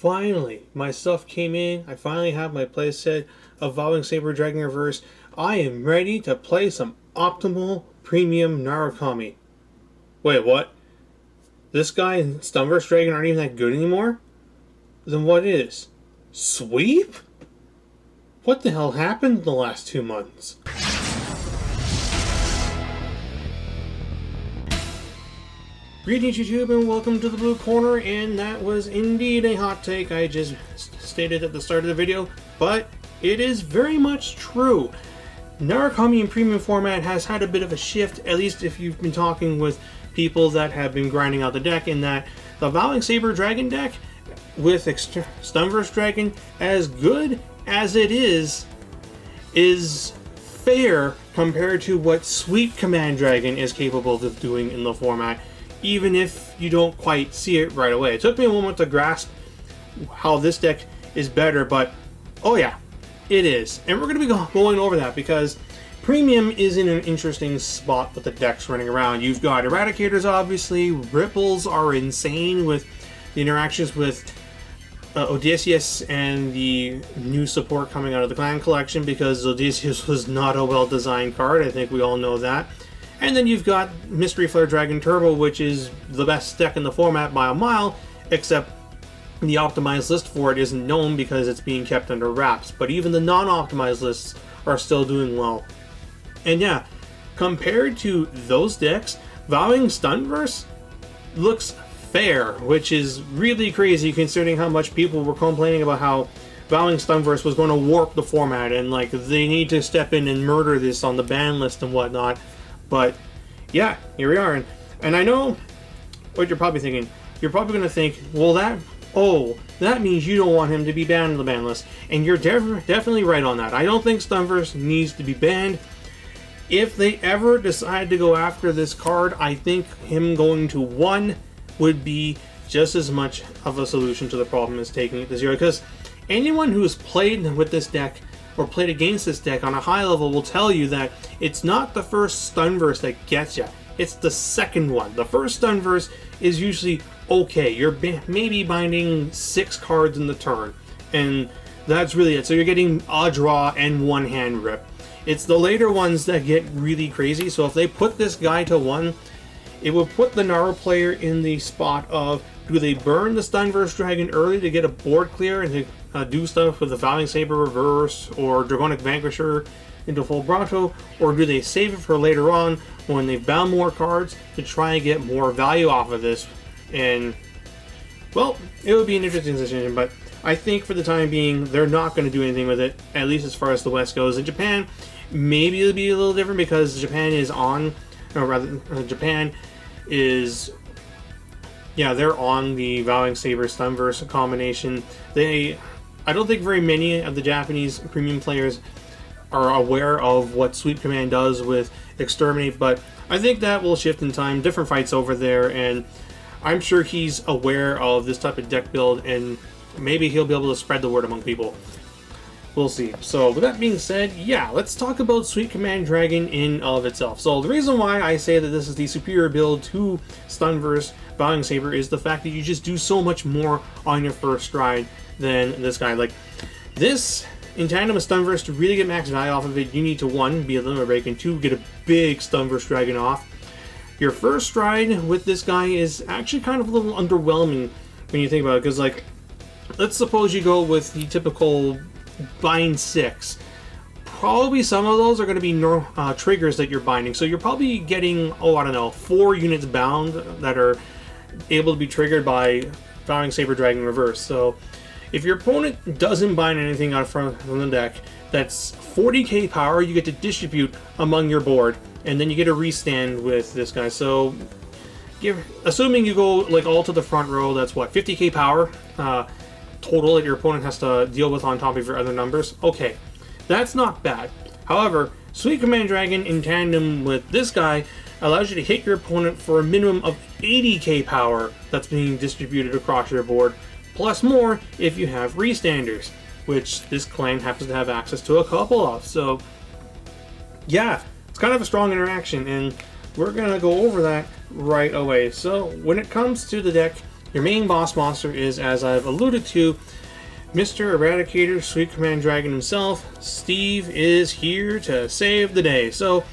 finally, my stuff came in. I finally have my playset of Evolving Saber Dragon Reverse. I am ready to play some optimal premium Narukami. Wait, what? This guy and Stunverse Dragon aren't even that good anymore? Then what is? Sweep? What the hell happened in the last 2 months? Greetings YouTube and welcome to the Blue Corner, and that was indeed a hot take I just stated at the start of the video, but it is very much true. Narukami in premium format has had a bit of a shift, at least if you've been talking with people that have been grinding out the deck, in that the Evolving Saber Dragon deck with Stunverse Dragon, as good as it is fair compared to what Sweep Command Dragon is capable of doing in the format, even if you don't quite see it right away. It took me a moment to grasp how this deck is better, but oh yeah, it is. And we're going to be going over that because Premium is in an interesting spot with the decks running around. You've got Eradicators, obviously. Ripples are insane with the interactions with Odysseus and the new support coming out of the Clan Collection, because Odysseus was not a well-designed card. I think we all know that. And then you've got Mystery Flare Dragon Turbo, which is the best deck in the format by a mile, except the optimized list for it isn't known because it's being kept under wraps. But even the non-optimized lists are still doing well. And yeah, compared to those decks, Vowing Stunverse looks fair, which is really crazy considering how much people were complaining about how Vowing Stunverse was going to warp the format and like they need to step in and murder this on the ban list and whatnot. But yeah, here we are. And I know what you're probably thinking. You're probably going to think, well, that means you don't want him to be banned on the ban list. And you're definitely right on that. I don't think Stunverse needs to be banned. If they ever decide to go after this card, I think him going to 1 would be just as much of a solution to the problem as taking it to 0. Because anyone who's played with this deck or played against this deck on a high level will tell you that it's not the first Stunverse that gets you. It's the second one. The first Stunverse is usually okay. You're maybe binding 6 cards in the turn, and that's really it. So you're getting a draw and 1 hand rip. It's the later ones that get really crazy. So if they put this guy to 1, it would put the Naru player in the spot of, do they burn the Stunverse Dragon early to get a board clear and to do stuff with the Vowing Saber Reverse or Dragonic Vanquisher into full Bronto, or do they save it for later on when they've bound more cards to try and get more value off of this? And well, it would be an interesting decision, but I think for the time being they're not going to do anything with it, at least as far as the West goes. In Japan, maybe it'll be a little different because Japan is on, or rather Japan is, yeah, they're on the Vowing Saber Stunverse combination. I don't think very many of the Japanese premium players are aware of what Sweep Command does with Exterminate, but I think that will shift in time. Different fights over there, and I'm sure he's aware of this type of deck build, and maybe he'll be able to spread the word among people. We'll see. So with that being said, yeah, let's talk about Sweep Command Dragon in of itself. So the reason why I say that this is the superior build to Stunverse Vowing Saber is the fact that you just do so much more on your first stride than this guy. Like this, in tandem with Stunverse, to really get max value off of it, you need to 1, be a limit break, and 2, get a big Stunverse Dragon off. Your first stride with this guy is actually kind of a little underwhelming when you think about it, because like, let's suppose you go with the typical bind 6. Probably some of those are going to be triggers that you're binding, so you're probably getting, oh, I don't know, 4 units bound that are able to be triggered by Vowing Saber Dragon Reverse. So if your opponent doesn't bind anything out from the deck that's 40k power, you get to distribute among your board, and then you get a restand with this guy. So assuming you go like all to the front row, that's what, 50k power total that your opponent has to deal with on top of your other numbers. Okay, that's not bad. However, Sweep Command Dragon in tandem with this guy allows you to hit your opponent for a minimum of 80k power that's being distributed across your board, plus more if you have restanders, which this clan happens to have access to a couple of. So yeah, it's kind of a strong interaction, and we're gonna go over that right away. So when it comes to the deck, Your main boss monster is, as I've alluded to, Mr. Eradicator, Sweet Command Dragon himself. Steve is here to save the day. So,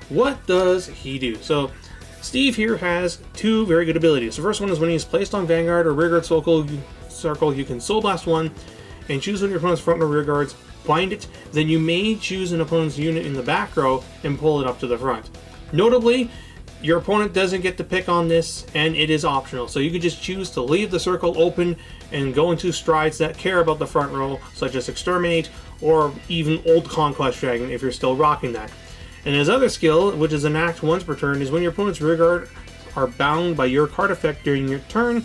what does he do? So, Steve here has two very good abilities. The first one is when he's placed on Vanguard or Rearguard circle, you can Soul Blast one and choose one of your opponent's front or rear guards, bind it, then you may choose an opponent's unit in the back row and pull it up to the front. Notably, your opponent doesn't get to pick on this, and it is optional. So you can just choose to leave the circle open and go into strides that care about the front row, such as Exterminate or even Old Conquest Dragon if you're still rocking that. And his other skill, which is an act once per turn, is when your opponent's rearguard are bound by your card effect during your turn,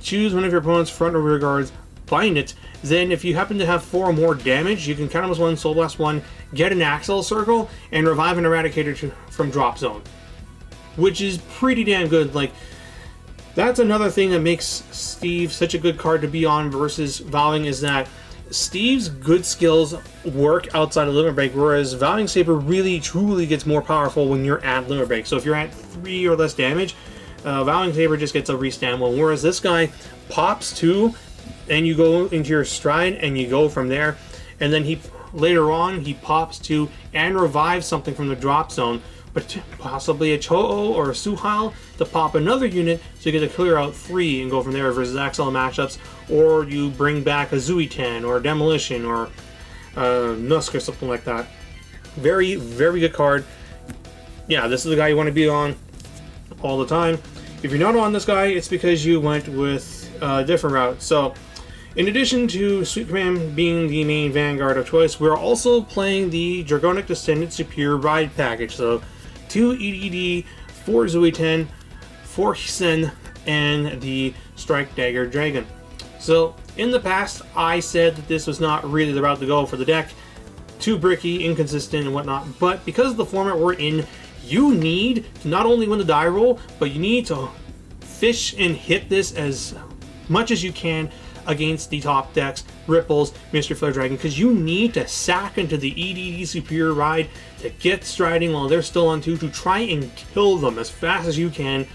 choose one of your opponent's front or rear guards, bind it, then if you happen to have 4 or more damage, you can Counterblast 1, Soul Blast 1, get an Axle Circle, and revive an Eradicator from drop zone. Which is pretty damn good. Like, that's another thing that makes Steve such a good card to be on versus Vowing, is that Steve's good skills work outside of Limit Break, whereas Vowing Saber really truly gets more powerful when you're at Limit Break. So if you're at 3 or less damage, Vowing Saber just gets a restand one, whereas this guy pops 2, and you go into your stride and you go from there, and then later on he pops 2 and revives something from the drop zone, but possibly a Cho-Oh or a Suhail to pop another unit, so you get to clear out 3 and go from there versus XL matchups, or you bring back a Zuitan or a Demolition or Nusk or something like that. Very, very good card. Yeah, this is the guy you want to be on all the time. If you're not on this guy, it's because you went with a different route. So, in addition to Sweet Command being the main Vanguard of choice, we're also playing the Dragonic Descendant Superior Ride package. So, 2 EDD, 4 Zuitan, 4 Hisen, and the Strike Dagger Dragon. So, in the past, I said that this was not really the route to go for the deck. Too bricky, inconsistent, and whatnot. But because of the format we're in, you need to not only win the die roll, but you need to fish and hit this as much as you can against the top decks, Ripples, Mystery Flare Dragon, because you need to sack into the EDD Superior Ride to get striding while they're still on 2 to try and kill them as fast as you can,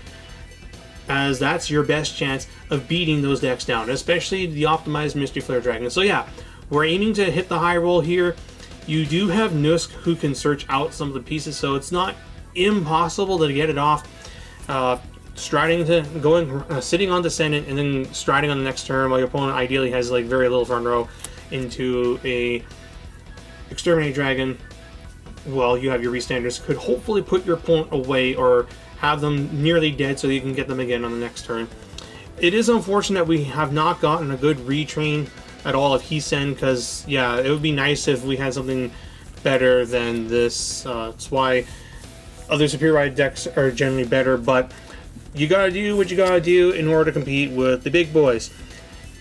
as that's your best chance of beating those decks down, especially the optimized Mystery Flare Dragon. So yeah, we're aiming to hit the high roll here. You do have Nusk who can search out some of the pieces, so it's not impossible to get it off. Striding to going, sitting on Descendant and then striding on the next turn while your opponent ideally has like very little front row into a Exterminate Dragon. Well, you have your Restanders, could hopefully put your opponent away or have them nearly dead so you can get them again on the next turn. It is unfortunate we have not gotten a good retrain at all of Hisen, because yeah, it would be nice if we had something better than this. That's why other Superior Ride decks are generally better, but you gotta do what you gotta do in order to compete with the big boys.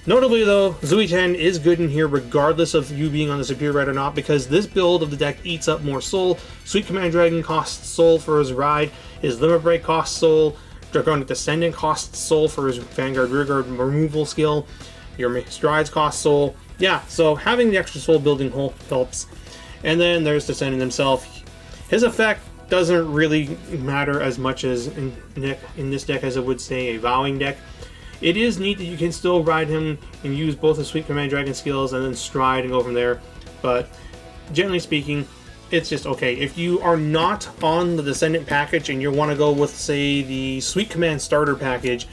Notably though, Zuitan is good in here regardless of you being on the Superior Ride or not, because this build of the deck eats up more soul. Sweet Command Dragon costs soul for his ride, his Limit Break costs soul, Dragonic Descendant costs soul for his Vanguard Rearguard removal skill, your strides cost soul. Yeah, so having the extra soul building helps. And then there's Descendant himself. His effect doesn't really matter as much as in this deck as it would say a Vowing deck. It is neat that you can still ride him and use both the Sweet Command Dragon skills and then stride and go from there, but generally speaking, it's just okay. If you are not on the Descendant package and you want to go with, say, the Sweet Command starter package,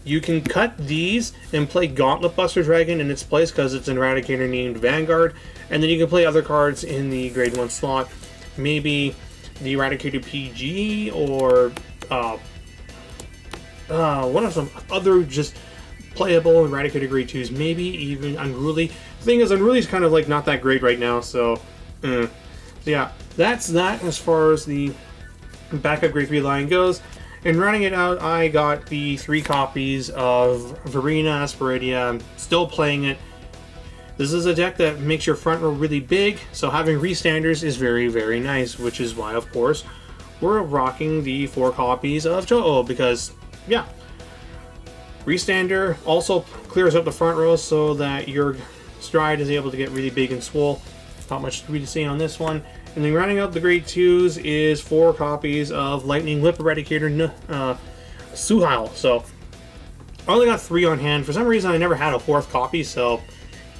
you can cut these and play Gauntlet Buster Dragon in its place because it's an Eradicator named Vanguard, and then you can play other cards in the Grade 1 slot. Maybe the Eradicator PG, or one of some other just playable Eradicator Grade 2s, maybe even Unruly. The thing is, Unruly's kind of like not that great right now, so yeah, that's that as far as the backup Grade 3 line goes. And running it out, I got the 3 copies of Verena Asperidia. I'm still playing it. This is a deck that makes your front row really big, so having Restanders is very, very nice, which is why, of course, we're rocking the 4 copies of Cho-Oh, because, yeah, Restander also clears up the front row so that your stride is able to get really big and swole. Not much to really say on this one. And then rounding out the Grade 2s is 4 copies of Lightning Whip Eradicator Suhail. So, I only got 3 on hand. For some reason, I never had a 4th copy, so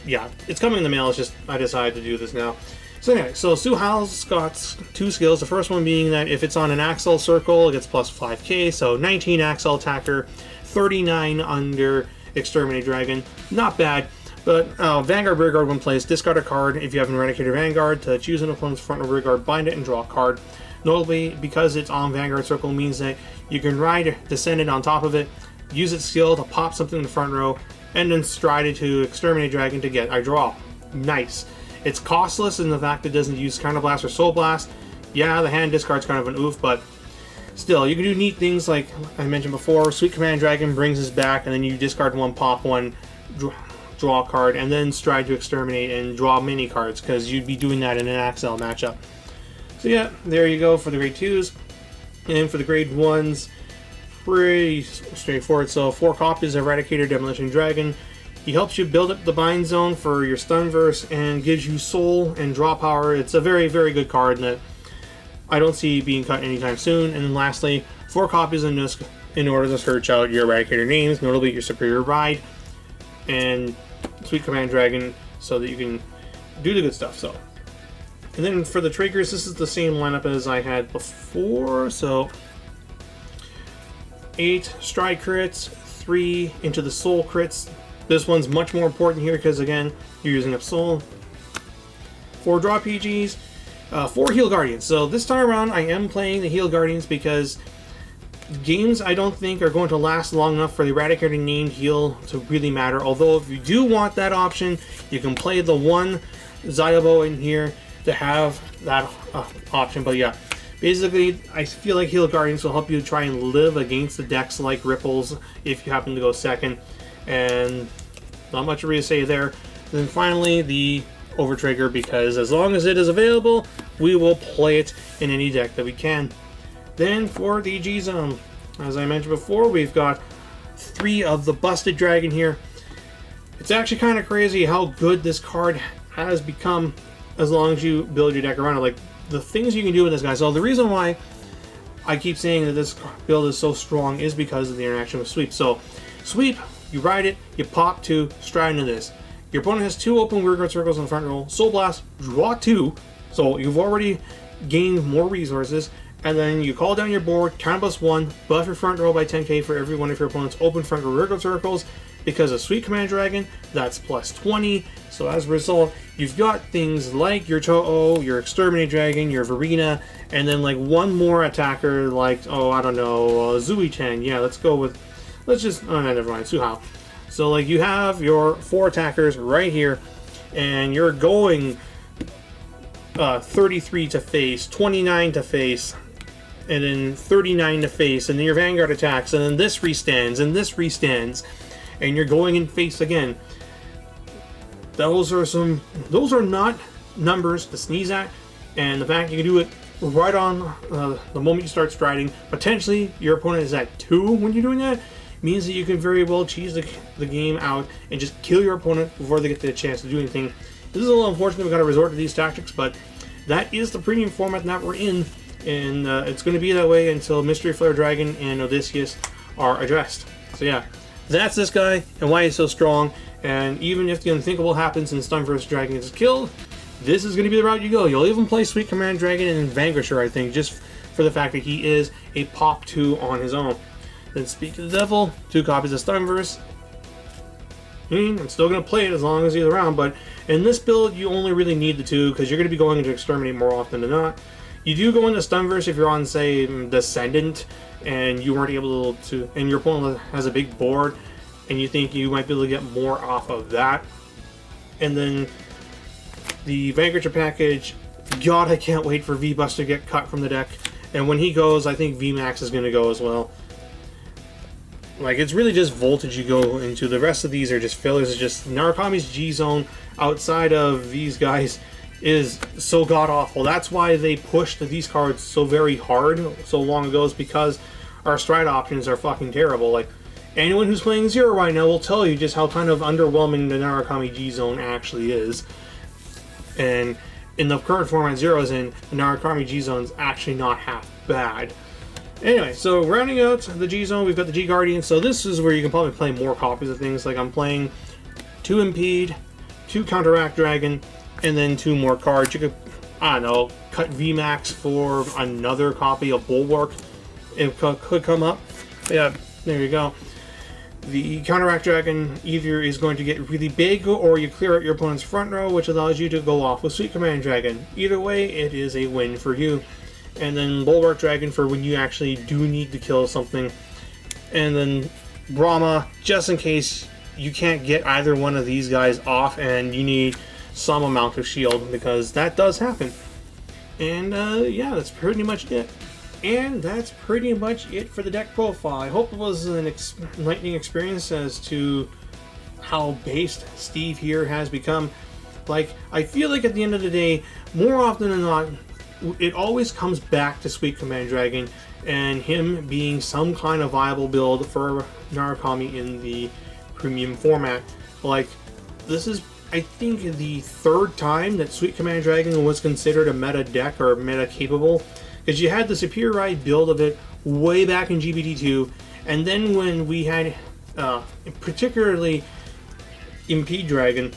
yeah, it's coming in the mail. It's just I decided to do this now. So anyway, so Suhal's got 2 skills. The first one being that if it's on an Axel circle, it gets plus 5k, so 19 Axel attacker, 39 under Exterminate Dragon. Not bad. But Vanguard Rearguard when placed, discard a card if you have an Eradicator Vanguard to choose an opponent's front row rearguard, bind it, and draw a card. Notably, because it's on Vanguard Circle, means that you can ride Descendant on top of it, use its skill to pop something in the front row, and then stride it to Exterminate Dragon to get a draw. Nice. It's costless in the fact that it doesn't use Counter Blast or Soul Blast. Yeah, the hand discard's kind of an oof, but still, you can do neat things like I mentioned before. Sweet Command Dragon brings us back, and then you discard 1, pop 1, draw a card, and then stride to Exterminate and draw mini cards, because you'd be doing that in an Axel matchup. So yeah, there you go for the grade 2s. And then for the grade 1s, pretty straightforward. So 4 copies of Eradicator Demolition Dragon. He helps you build up the bind zone for your Stunverse and gives you soul and draw power. It's a very, very good card that I don't see being cut anytime soon. And then lastly, 4 copies of Nusk in order to search out your Eradicator names, notably your Superior Ride and Sweet Command Dragon, so that you can do the good stuff. So, and then for the triggers, this is the same lineup as I had before. So 8 stride crits, 3 into the soul crits. This one's much more important here because again, you're using up soul. 4 draw PGs, 4 heal guardians. So this time around, I am playing the heal guardians because games I don't think are going to last long enough for the Eradicator named heal to really matter. Although if you do want that option, you can play the one Zyabo in here to have that option. But yeah, basically I feel like heal guardians will help you try and live against the decks like Ripples if you happen to go second. And not much to really say there. Then finally the Overtrigger, because as long as it is available, we will play it in any deck that we can. Then for the G-Zone, as I mentioned before, we've got 3 of the Busted Dragon here. It's actually kind of crazy how good this card has become as long as you build your deck around it. Like, the things you can do with this guy. So the reason why I keep saying that this build is so strong is because of the interaction with Sweep. So, Sweep, you ride it, you pop 2, stride into this. Your opponent has 2 open rearguard circles in the front row. Soul Blast, draw 2. So you've already gained more resources. And then you call down your board, counter +1, buff your front row by 10k for every one of your opponent's open front row rearguard circles. Because of Sweet Command Dragon, that's +20. So as a result, you've got things like your To'o, your Exterminate Dragon, your Verena, and then like one more attacker like, oh, I don't know, Zui-Chen. Yeah, let's go with, let's just, oh, no, never mind, Suhao. So like you have your 4 attackers right here, and you're going 33 to face, 29 to face, and then 39 to face, and then your Vanguard attacks, and then this restands, and this restands, and you're going in face again. Those are not numbers to sneeze at, and the fact you can do it right on the moment you start striding, potentially your opponent is at 2 when you're doing that, means that you can very well cheese the game out and just kill your opponent before they get the chance to do anything. This is a little unfortunate we've got to resort to these tactics, but that is the premium format that we're in, and it's going to be that way until Mystery Flare Dragon and Odysseus are addressed. So yeah, that's this guy and why he's so strong, and even if the unthinkable happens and Stunverse Dragon is killed, this is going to be the route you go. You'll even play Sweet Command Dragon and Vanquisher, I think, just for the fact that he is a pop 2 on his own. Then Speak to the Devil, 2 copies of Stunverse. I'm still going to play it as long as he's around, but in this build you only really need the 2 because you're going to be going into Exterminate more often than not. You do go into Stunverse if you're on, say, Descendant, and you weren't able to, and your opponent has a big board, and you think you might be able to get more off of that. And then the Vanquisher package, God, I can't wait for V-Buster to get cut from the deck. And when he goes, I think V-Max is going to go as well. Like, it's really just Voltage you go into. The rest of these are just fillers. It's just Narukami's G-Zone outside of these guys is so god-awful. That's why they pushed these cards so very hard so long ago, is because our stride options are fucking terrible. Like, anyone who's playing Zero right now will tell you just how kind of underwhelming the Narukami G-Zone actually is. And in the current format Zero is in, the Narukami G-Zone's actually not half bad. Anyway, so rounding out the G zone, we've got the G Guardian. So this is where you can probably play more copies of things. Like I'm playing 2 Impede, 2 Counteract Dragon, and then 2 more cards. You could, I don't know, cut VMAX for another copy of Bulwark. It could come up. Yeah, there you go. The Counteract Dragon either is going to get really big, or you clear out your opponent's front row, which allows you to go off with Sweet Command Dragon. Either way, it is a win for you. And then Bulwark Dragon for when you actually do need to kill something. And then Brahma, just in case you can't get either one of these guys off and you need some amount of shield, because that does happen. And yeah, that's pretty much it. And that's pretty much it for the deck profile. I hope it was an enlightening experience as to how based Steve here has become. Like, I feel like at the end of the day, more often than not, it always comes back to Sweet Command Dragon and him being some kind of viable build for Narukami in the premium format. Like, this is, I think, the 3rd time that Sweet Command Dragon was considered a meta deck or meta capable. Because you had the Superior Ride build of it way back in GBD2, and then when we had, particularly Impede Dragon,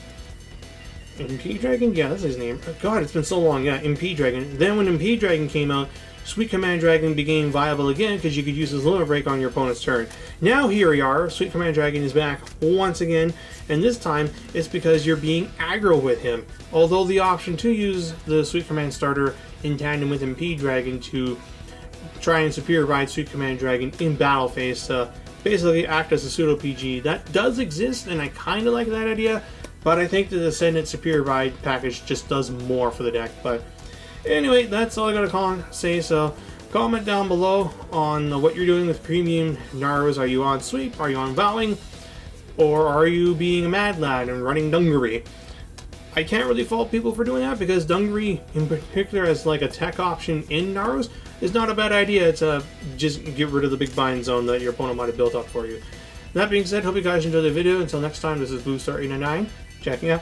yeah, that's his name. God, it's been so long. Yeah, Impede Dragon. Then when Impede Dragon came out, Sweet Command Dragon became viable again because you could use his Limit Break on your opponent's turn. Now here we are, Sweet Command Dragon is back once again, and this time it's because you're being aggro with him. Although the option to use the Sweet Command starter in tandem with Impede Dragon to try and Superior Ride Sweet Command Dragon in battle phase to basically act as a pseudo PG, that does exist, and I kind of like that idea. But I think the Ascendant Superior Ride package just does more for the deck. But anyway, that's all I gotta say. So comment down below on what you're doing with premium Narus. Are you on sweep? Are you on vowing? Or are you being a mad lad and running Dungaree? I can't really fault people for doing that, because Dungaree in particular as like a tech option in Narus is not a bad idea to just get rid of the big bind zone that your opponent might have built up for you. That being said, hope you guys enjoyed the video. Until next time, this is BlueStar899 checking out.